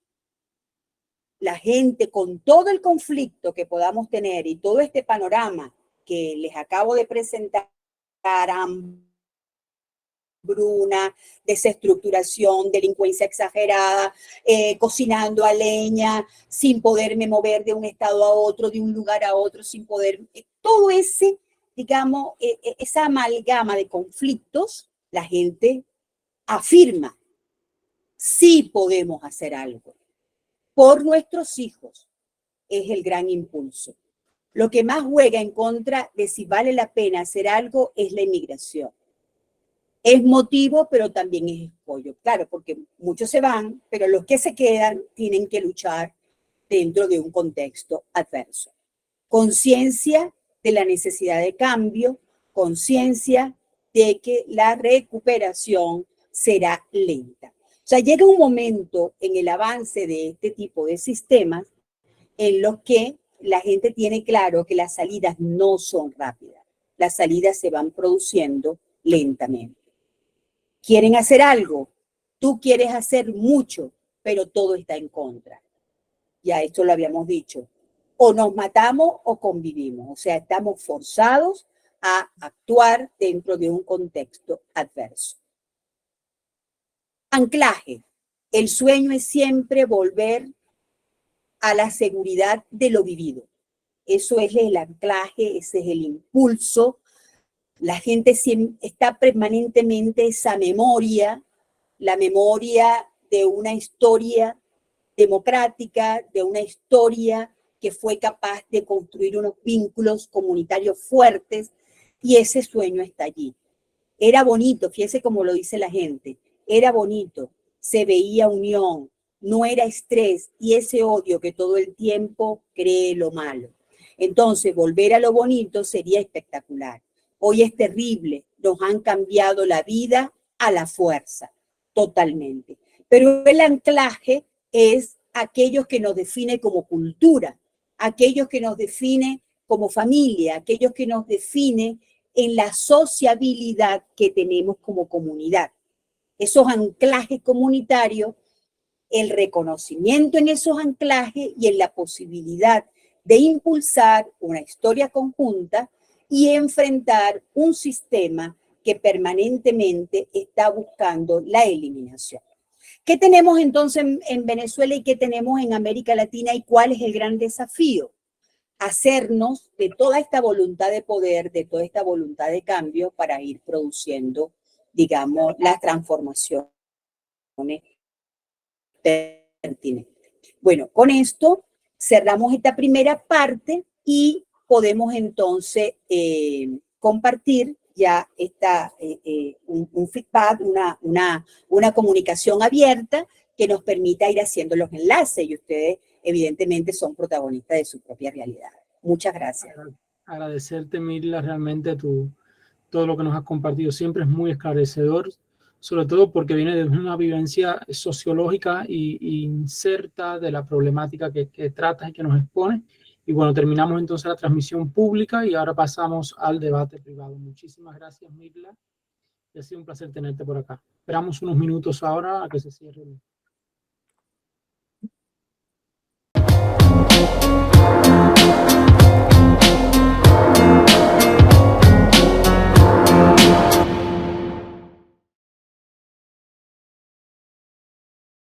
la gente con todo el conflicto que podamos tener y todo este panorama que les acabo de presentar, hambruna, desestructuración, delincuencia exagerada, cocinando a leña, sin poderme mover de un estado a otro, de un lugar a otro, sin poder, todo ese, digamos, esa amalgama de conflictos, la gente afirma, sí podemos hacer algo por nuestros hijos, es el gran impulso. Lo que más juega en contra de si vale la pena hacer algo es la inmigración. Es motivo, pero también es escollo. Claro, porque muchos se van, pero los que se quedan tienen que luchar dentro de un contexto adverso. Conciencia de la necesidad de cambio, conciencia de que la recuperación será lenta. O sea, llega un momento en el avance de este tipo de sistemas en los que la gente tiene claro que las salidas no son rápidas. Las salidas se van produciendo lentamente. Quieren hacer algo, tú quieres hacer mucho, pero todo está en contra. Ya esto lo habíamos dicho. O nos matamos o convivimos. O sea, estamos forzados a actuar dentro de un contexto adverso. Anclaje. El sueño es siempre volver a la seguridad de lo vivido. Eso es el anclaje, ese es el impulso La gente está permanentemente esa memoria, la memoria de una historia democrática, de una historia que fue capaz de construir unos vínculos comunitarios fuertes, y ese sueño está allí. Era bonito, fíjese cómo lo dice la gente, era bonito, se veía unión, no era estrés y ese odio que todo el tiempo cree lo malo. Entonces, volver a lo bonito sería espectacular. Hoy es terrible, nos han cambiado la vida a la fuerza, totalmente. Pero el anclaje es aquellos que nos define como cultura, aquellos que nos define como familia, aquellos que nos define en la sociabilidad que tenemos como comunidad. Esos anclajes comunitarios, el reconocimiento en esos anclajes y en la posibilidad de impulsar una historia conjunta y enfrentar un sistema que permanentemente está buscando la eliminación. ¿Qué tenemos entonces en Venezuela y qué tenemos en América Latina y cuál es el gran desafío? Hacernos de toda esta voluntad de poder, de toda esta voluntad de cambio para ir produciendo, digamos, las transformaciones pertinentes. Bueno, con esto cerramos esta primera parte y podemos entonces compartir ya un feedback, una comunicación abierta que nos permita ir haciendo los enlaces y ustedes evidentemente son protagonistas de su propia realidad. Muchas gracias.
Agradecerte, Mirla, realmente todo lo que nos has compartido siempre es muy esclarecedor, sobre todo porque viene de una vivencia sociológica y inserta de la problemática que tratas y que nos expone. Y bueno, terminamos entonces la transmisión pública y ahora pasamos al debate privado. Muchísimas gracias, Mirla. Ha sido un placer tenerte por acá. Esperamos unos minutos ahora a que se cierre.